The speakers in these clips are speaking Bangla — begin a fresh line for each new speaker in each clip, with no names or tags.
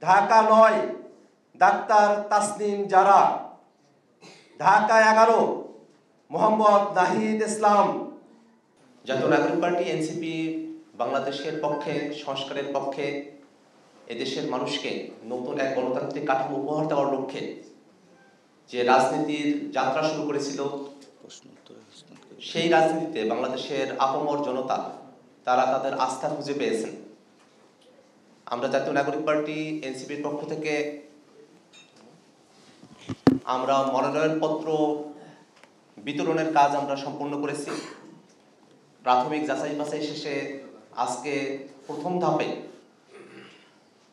ঢাকা ৯ ডাক্তার তাসনিম জারা, ঢাকা ১১ মোহাম্মদ নাহিদ ইসলাম।
জাতীয় নাগরিক পার্টি এনসিপি বাংলাদেশের পক্ষে, সংস্কারের পক্ষে, এদেশের মানুষকে নতুন এক গণতান্ত্রিক কাঠামো উপহার দেওয়ার লক্ষ্যে যে রাজনীতির যাত্রা শুরু করেছিল, সেই রাজনীতিতে বাংলাদেশের আপামর জনতা তারা তাদের আস্থা খুঁজে পেয়েছেন। আমরা জাতীয় নাগরিক পার্টি এনসিপির পক্ষ থেকে আমরা মনোনয়নপত্র বিতরণের কাজ আমরা সম্পন্ন করেছি। প্রাথমিক যাচাই বাছাই শেষে আজকে প্রথম ধাপে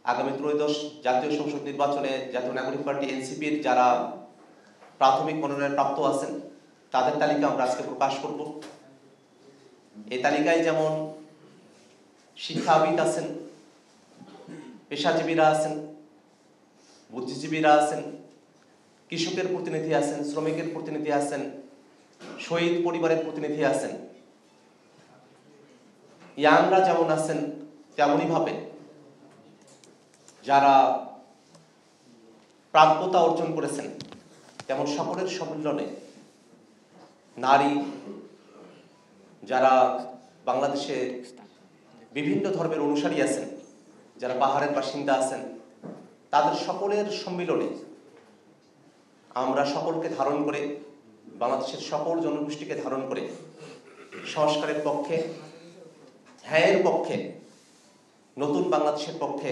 আগামী ত্রয়োদশ জাতীয় সংসদ নির্বাচনে জাতীয় নাগরিক পার্টি এনসিপির যারা প্রাথমিক মনোনয়ন প্রাপ্ত আছেন তাদের তালিকা আমরা আজকে প্রকাশ করব। এই তালিকায় যেমন শিক্ষাবিদ আছেন, পেশাজীবীরা আছেন, বুদ্ধিজীবীরা আছেন, কৃষকের প্রতিনিধি আছেন, শ্রমিকের প্রতিনিধি আছেন, শহীদ পরিবারের প্রতিনিধি আছেন, ইয়াংরা যেমন আছেন তেমনই ভাবে যারা প্রাপ্যতা অর্জন করেছেন তেমন সকলের সম্মিলনে নারী, যারা বাংলাদেশে বিভিন্ন ধর্মের অনুসারী আছেন, যারা পাহাড়ের বাসিন্দা আছেন, তাদের সকলের সম্মিলনে আমরা সকলকে ধারণ করে, বাংলাদেশের সকল জনগোষ্ঠীকে ধারণ করে সংস্কারের পক্ষে, ন্যায়ের পক্ষে, নতুন বাংলাদেশের পক্ষে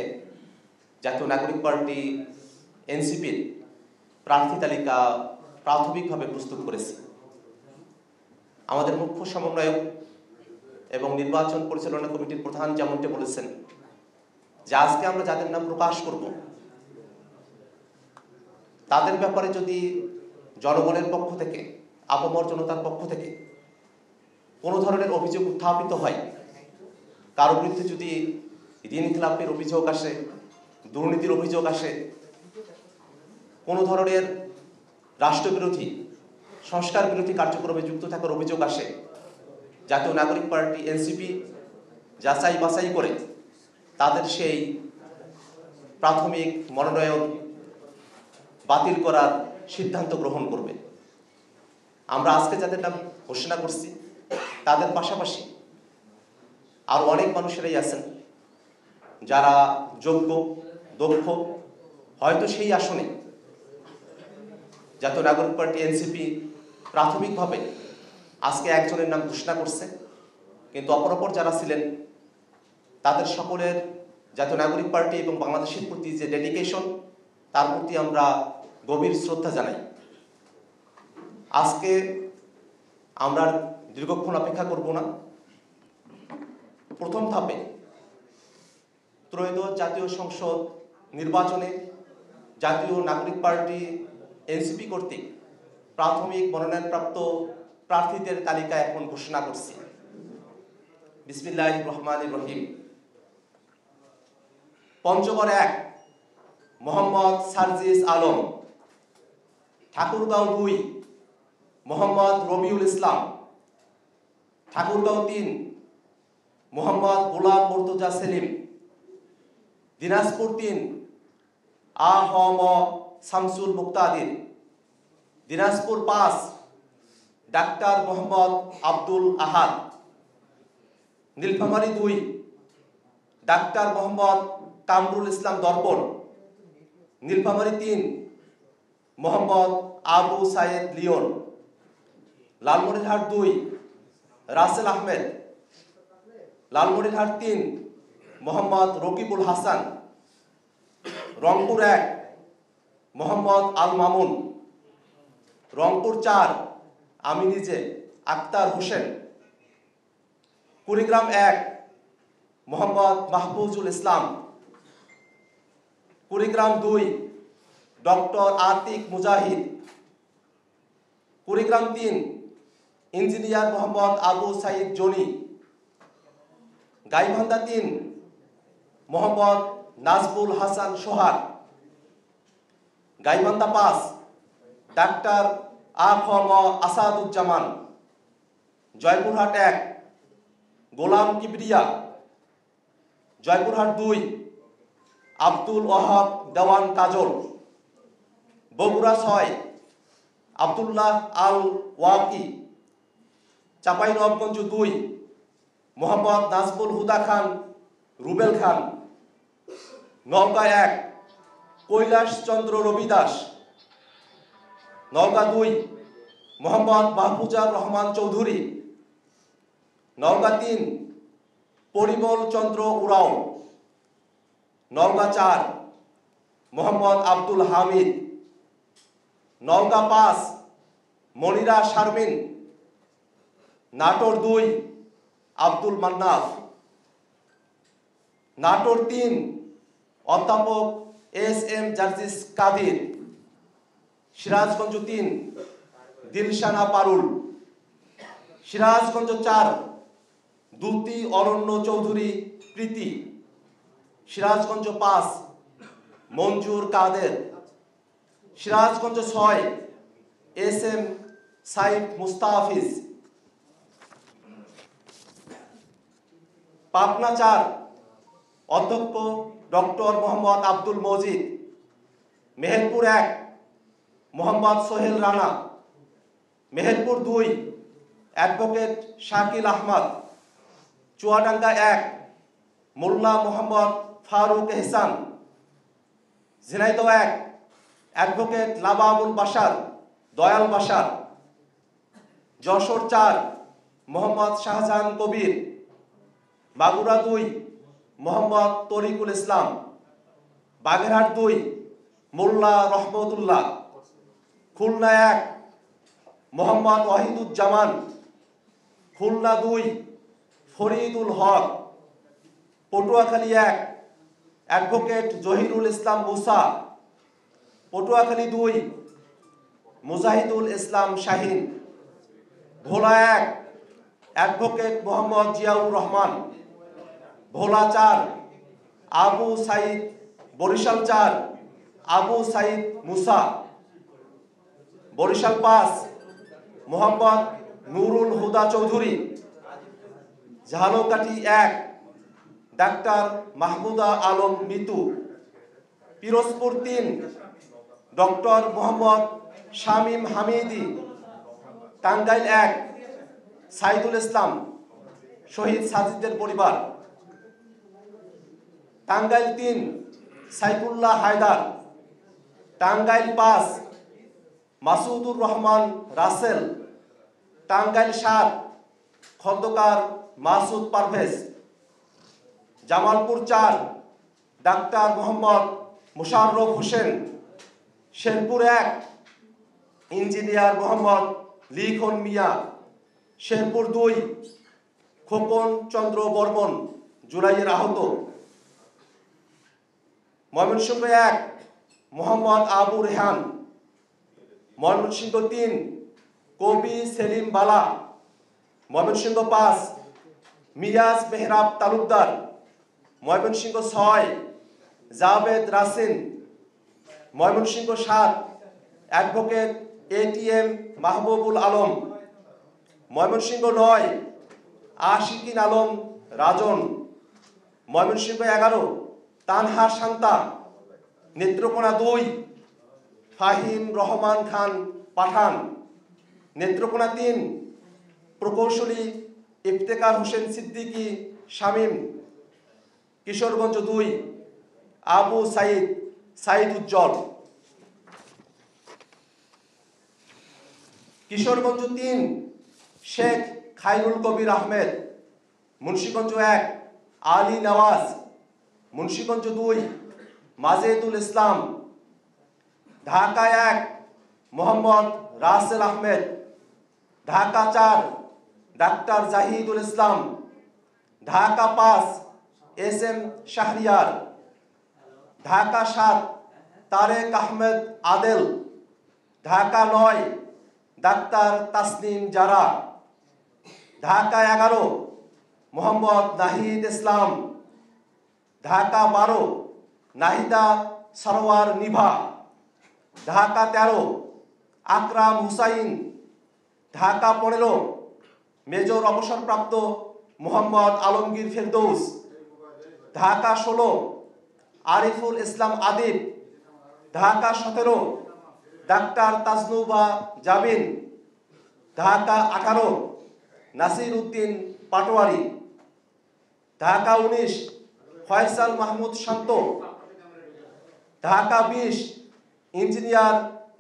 জাতীয় নাগরিক পার্টি এনসিপির প্রার্থী তালিকা প্রাথমিকভাবে প্রস্তুত করেছে। আমাদের মুখ্য সমন্বয়ক এবং নির্বাচন পরিচালনা কমিটির প্রধান যেমনটি বলেছেন যে আজকে আমরা যাদের নাম প্রকাশ করব তাদের ব্যাপারে যদি জনগণের পক্ষ থেকে, আপামর জনতার পক্ষ থেকে কোনো ধরনের অভিযোগ উত্থাপিত হয়, কারো বিরুদ্ধে যদি ঋণ খেলাপের অভিযোগ আসে, দুর্নীতির অভিযোগ আসে, কোনো ধরনের রাষ্ট্রবিরোধী, সংস্কার বিরোধী কার্যক্রমে যুক্ত থাকার অভিযোগ আসে, জাতীয় নাগরিক পার্টি এনসিপি যাচাই বাছাই করে তাদের সেই প্রাথমিক মনোনয়ন বাতিল করার সিদ্ধান্ত গ্রহণ করবে। আমরা আজকে যাদের নাম ঘোষণা করছি তাদের পাশাপাশি আর অনেক মানুষেরাই আছেন যারা যোগ্য, দক্ষ, হয়তো সেই আসনে জাতীয় নাগরিক পার্টি এনসিপি প্রাথমিকভাবে আজকে একজনের নাম ঘোষণা করছে, কিন্তু অপরাপর যারা ছিলেন তাদের সকলের জাতীয় নাগরিক পার্টি এবং বাংলাদেশের প্রতি যে ডেডিকেশন, তার প্রতি আমরা গভীর শ্রদ্ধা জানাই। আজকে আমরা দীর্ঘক্ষণ অপেক্ষা করব না। প্রথম ধাপে ত্রয়োদশ জাতীয় সংসদ নির্বাচনে জাতীয় নাগরিক পার্টি এনসিপি কর্তৃক প্রাথমিক মনোনয়নপ্রাপ্ত প্রার্থীদের তালিকা এখন ঘোষণা করছি। বিসমিল্লাহির রহমানির রহিম। পঞ্চগড় ১ মোহাম্মদ সার্জিস আলম, ঠাকুরগাঁও ২ মোহাম্মদ রবিউল ইসলাম, ঠাকুরগাঁও ৩ মোহাম্মদ গোলাম মুর্তজা সেলিম, দিনাজপুর ৩ আ.হ.ম শামসুল মুক্তাদির, দিনাজপুর ৫ ডাক্তার মোহাম্মদ আব্দুল আহাদ, নীলফামারী ২ ডাক্তার মোহাম্মদ কামরুল ইসলাম দর্পণ, নীলফামারী ৩ মোহাম্মদ আবু সাইদ লিওন, লালমনিরহাট ২ রাসেল আহমেদ, লালমনিরহাট ৩ মোহাম্মদ রকিবুল হাসান, রংপুর ১ মোহাম্মদ আল মামুন, রংপুর ৪ আমি নিজে আক্তার হোসেন, কুড়িগ্রাম ১ মোহাম্মদ মাহফুজুল ইসলাম, কুড়িগ্রাম ২ ডক্টর আতিক মুজাহিদ, Kurigram ৩ engineer Mohammad Abu Saeed Johnny, Gaibandha ৩ Mohammad Nazbul Hasan Sohag, Gaibandha ৫ doctor আ.খ.ম Asaduzzaman, Joypurhat ১ গোলাম কিবরিয়া, জয়পুরহাট ২
আব্দুল ওয়াহাব দেওয়ান কাজল। বগুড়া 6 আব্দুল্লাহ আল ওয়াকি। চাঁপাইনবাবগঞ্জ 2 মোহাম্মদ নাজমুল হুদা খান রুবেল খান। নওগাঁ 1 কৈলাস চন্দ্র রবি দাস। নওগাঁ 2 মোহাম্মদ মাহফুজার রহমান চৌধুরী। নওগাঁ 3 পরিমল চন্দ্র উরাও। নওগাঁ 4 মোহাম্মদ আব্দুল হামিদ। নওগাঁ 5 মনিরা শারমিন। নাটোর 2 আব্দুল মান্নাফ। নাটোর 3 অধ্যাপক এস.এম. জার্জিস কাদির। সিরাজগঞ্জ 3 দিলশানা পারুল। সিরাজগঞ্জ 4 দ্যুতি অরণ্য চৌধুরী প্রীতি। সিরাজগঞ্জ 5 মঞ্জুর কাদের। সিরাজগঞ্জ 6 এস.এম. সাইফ মুস্তাফিজ। পাবনা 4 অধ্যক্ষ ডক্টর মোহাম্মদ আব্দুল মজিদ। মেহেরপুর 1 মোহাম্মদ সোহেল রানা। মেহেরপুর 2 অ্যাডভোকেট শাকিল আহমদ। চুয়াডাঙ্গা 1 মোল্লা মোহাম্মদ ফারুক এহসান। ঝিনাইদহ 1 অ্যাডভোকেট লাবাবুল বাশার দয়াল বাশার। যশোর 4 মোহাম্মদ শাহজাহান কবির। মাগুরা 2 মোহাম্মদ তরিকুল ইসলাম। Bagerhat 2 Molla Rahmatullah. Khulna 1 Mohammad Wahiduzzaman. Khulna 2 Faridul Haque. Patuakhali 1 advocate Zahirul Islam Musa. Patuakhali 2 Mujahidul Islam Shahin. Bhola 1 advocate Mohammad Ziaur Rahman. Bhola 4 Abu Saeed. Barishal 4 Abu Saeed Musa. Barishal 5 Mohammad Nurul Huda Chowdhury. Jhalokati 1 doctor Mahmuda Alam Mitu. Pirojpur 3 doctor Mohammad Shamim Hamidi. Tangail 1 Saidul Islam Shahid সাজিদের পরিবার। টাঙ্গাইল 3 সাইফুল্লাহ হায়দার। টাঙ্গাইল 5 মাসুদুর রহমান রাসেল। টাঙ্গাইল 7 খন্দকার মাসুদ পারভেজ। জামালপুর 4 ডাক্তার মোহাম্মদ মুশাররফ হোসেন। শেরপুর 1 ইঞ্জিনিয়ার মোহাম্মদ লিখন মিয়া। শেরপুর 2 খোকন চন্দ্র বর্মন জুলাইয়ের আহত। ময়মনসিংহ 1 মোহাম্মদ আবু রেহান। ময়মনসিংহ 3 কবি সেলিম বালা। ময়মনসিংহ 5 মিরাজ মেহরাব তালুকদার। ময়মনসিংহ 6 জাভেদ রাসিন। Mymensingh 7 advocate ATM. মাহবুবুল আলম। ময়মনসিংহ 9 আশিকিন আলম রাজন। ময়মনসিংহ 11 তানহা শান্তা। নেত্রকোনা 2 ফাহিম রহমান খান পাঠান। নেত্রকোনা 3 প্রকৌশলী ইফতেখার হোসেন সিদ্দিকী শামীম। কিশোরগঞ্জ 2 আবু সাইদ সাইদ উজ্জ্বল। কিশোরগঞ্জ 3 শেখ খায়রুল কবির আহমেদ। মুন্সিগঞ্জ 1 আলী নওয়াজ। মুন্সিগঞ্জ 2 মাজেদুল ইসলাম। ঢাকা 1 মোহাম্মদ রাসেল আহমেদ। ঢাকা 4 ডাক্তার জাহিদুল ইসলাম। ঢাকা 5 এস.এম. শাহরিয়ার। ঢাকা 7 তারেক আহমেদ আদেল। ঢাকা 9 ডাক্তার তাসনিম জারা। ঢাকা 11 মোহাম্মদ নাহিদ ইসলাম। ঢাকা 12 নাহিদা সরওয়ার নিভা। ঢাকা 13 আকরাম হুসাইন। ঢাকা 15 মেজর অবসরপ্রাপ্ত মোহাম্মদ আলমগীর ফেরদৌস। ঢাকা 16 আরিফুল ইসলাম আদিব, ঢাকা 17 ডাক্তার তাজনুবা জাবিন, ঢাকা 18 নাসির উদ্দিন পাটোয়ারি, ঢাকা 19 ফয়সাল মাহমুদ শান্ত, ঢাকা 20 ইঞ্জিনিয়ার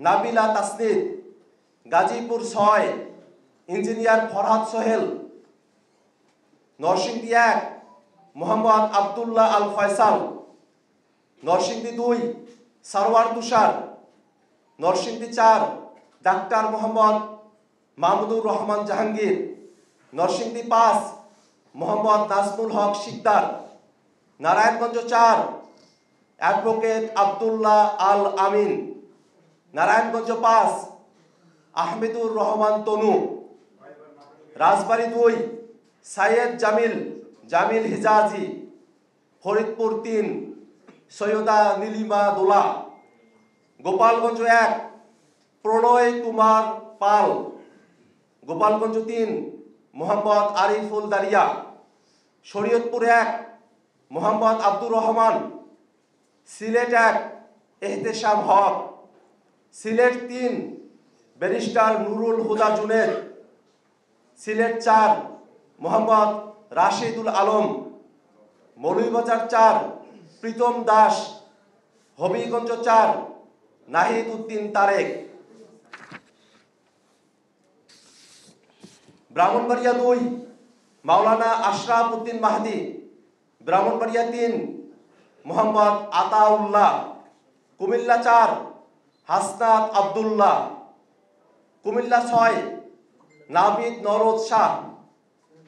নাবিলা তাসনিদ, গাজীপুর 6 ইঞ্জিনিয়ার ফরহাদ সোহেল, নরসিংদী 1 মোহাম্মদ আবদুল্লাহ আল ফয়সাল, নরসিংদী 2 সারওয়ার তুষার, নরসিংদী 4 ডাক্তার মোহাম্মদ মাহমুদুর রহমান জাহাঙ্গীর, নরসিংদী 5 মোহাম্মদ নাজমুল হক শিকদার, নারায়ণগঞ্জ 4 অ্যাডভোকেট আবদুল্লাহ আল আমিন, নারায়ণগঞ্জ 5 আহমেদুর রহমান তনু, রাজবাড়ী 2 সাইয়েদ জামিল হিজাজি, ফরিদপুর 3 সৈয়দা নীলিমা দোলা, গোপালগঞ্জ 1 প্রণয় কুমার পাল, গোপালগঞ্জ 3 মোহাম্মদ আরিফুল দারিয়া, শরীয়তপুর 1 মোহাম্মদ আব্দুর রহমান, সিলেট 1 এহতেশাম হক, সিলেট 3 ব্যারিস্টার নুরুল হুদা জুনেদ, সিলেট 4 মোহাম্মদ রাশিদুল আলম, মৌলভীবাজার 4 প্রীতম দাস, হবিগঞ্জ 4 নাহিদ উদ্দিন তারেক, ব্রাহ্মণবাড়িয়া 2 মাওলানা আশরাফ উদ্দিন মাহদি, ব্রাহ্মণবাড়িয়া 3 মোহাম্মদ আতাউল্লাহ, কুমিল্লা 4 হাসনাত আবদুল্লাহ, কুমিল্লা 6 নাবিদ নরদ শাহ,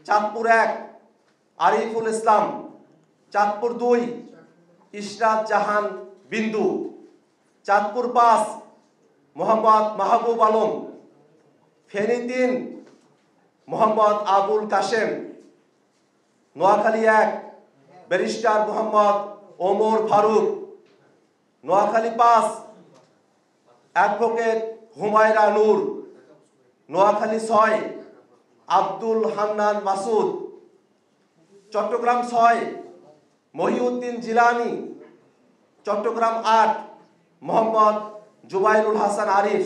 চাঁদপুর 1 আরিফুল ইসলাম, চাঁদপুর 2 ইশরাত জাহান বিন্দু, চাঁদপুর 5 মোহাম্মদ মাহবুব আলম, ফেনী 3 মোহাম্মদ আবুল কাশেম, নোয়াখালী 1 ব্যারিস্টার মোহাম্মদ ওমর ফারুক, নোয়াখালী 5 অ্যাডভোকেট হুমায়রা নূর, নোয়াখালী 6 আব্দুল হান্নান মাসুদ, চট্টগ্রাম 6 মহিউদ্দিন জিলানি, চট্টগ্রাম 8 মোহাম্মদ জুবাইরুল হাসান আরিফ,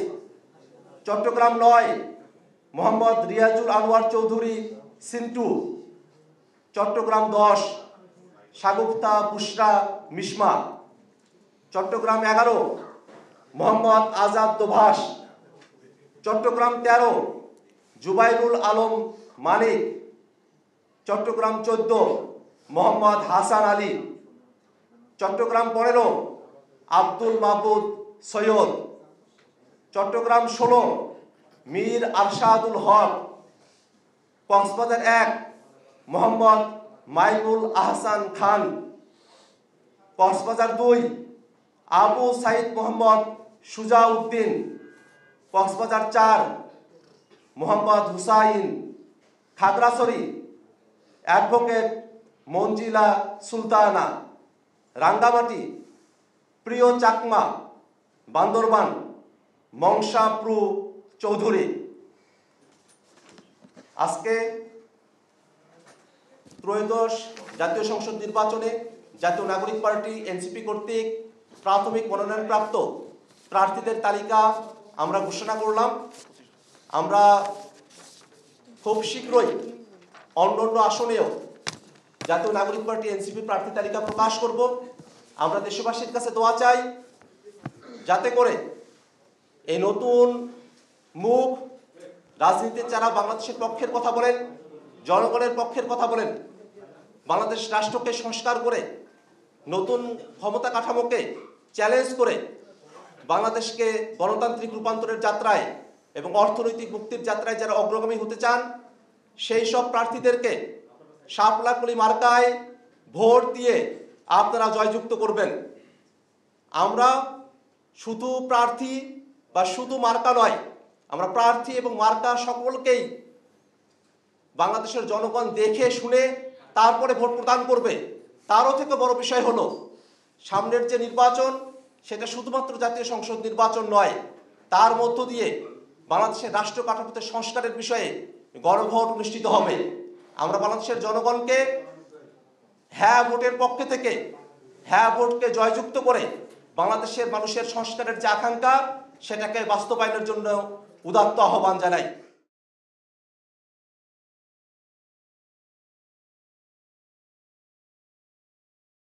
চট্টগ্রাম 9 মোহাম্মদ রিয়াজুল আনোয়ার চৌধুরী সিন্টু, চট্টগ্রাম 10 শাগুফতা বুশরা মিশমা, চট্টগ্রাম 11 মোহাম্মদ আজাদ দোভাষ, চট্টগ্রাম 13 জুবাইরুল আলম মানিক, চট্টগ্রাম 14 মোহাম্মদ হাসান আলী, চট্টগ্রাম 15 আব্দুল মাহবুদ সৈয়দ, চট্টগ্রাম 16 মীর আরশাদুল হক, কক্সবাজার 1 মোহাম্মদ মাইনুল আহসান খান, কক্সবাজার 2 আবু সাইদ মোহাম্মদ সুজাউদ্দিন, কক্সবাজার 4 মোহাম্মদ হুসাইন, খাগড়াছড়ি অ্যাডভোকেট মঞ্জিলা সুলতানা, রাঙ্গামাটি প্রিয় চাকমা, বান্দরবান মংসাপ্রু চৌধুরী। আজকে ত্রয়োদশ জাতীয় সংসদ নির্বাচনে জাতীয় নাগরিক পার্টি এনসিপি কর্তৃক প্রাথমিক মনোনয়নপ্রাপ্ত প্রার্থীদের তালিকা আমরা ঘোষণা করলাম। আমরা খুব শীঘ্রই অন্যান্য আসনেও জাতীয় নাগরিক পার্টি এনসিপি প্রার্থী তালিকা প্রকাশ করব। আমরা দেশবাসীর কাছে দোয়া চাই যাতে করে এই নতুন মুখ রাজনীতির যারা বাংলাদেশের পক্ষের কথা বলেন, জনগণের পক্ষের কথা বলেন, বাংলাদেশ রাষ্ট্রকে সংস্কার করে নতুন ক্ষমতা কাঠামোকে চ্যালেঞ্জ করে বাংলাদেশকে গণতান্ত্রিক রূপান্তরের যাত্রায় এবং অর্থনৈতিক মুক্তির যাত্রায় যারা অগ্রগামী হতে চান সেই সব প্রার্থীদেরকে শাপলাকলি মার্কায় ভোট দিয়ে আপনারা জয়যুক্ত করবেন। আমরা শুধু প্রার্থী বা শুধু মার্কা নয়, আমরা প্রার্থী এবং মার্কা সকলকেই বাংলাদেশের জনগণ দেখে শুনে তারপরে ভোট প্রদান করবে। তারও থেকে বড় বিষয় হলো সামনের যে নির্বাচন সেটা শুধুমাত্র জাতীয় সংসদ নির্বাচন নয়, তার মধ্য দিয়ে বাংলাদেশের রাষ্ট্র কাঠামোতে সংস্কারের বিষয়ে গণভোট অনুষ্ঠিত হবে। আমরা বাংলাদেশের জনগণকে হ্যাঁ ভোটের পক্ষে থেকে হ্যাঁ ভোটকে জয়যুক্ত করে বাংলাদেশের মানুষের সংস্কারের যে আকাঙ্ক্ষা সেটাকে বাস্তবায়নের জন্য উদাত্ত আহ্বান জানাই।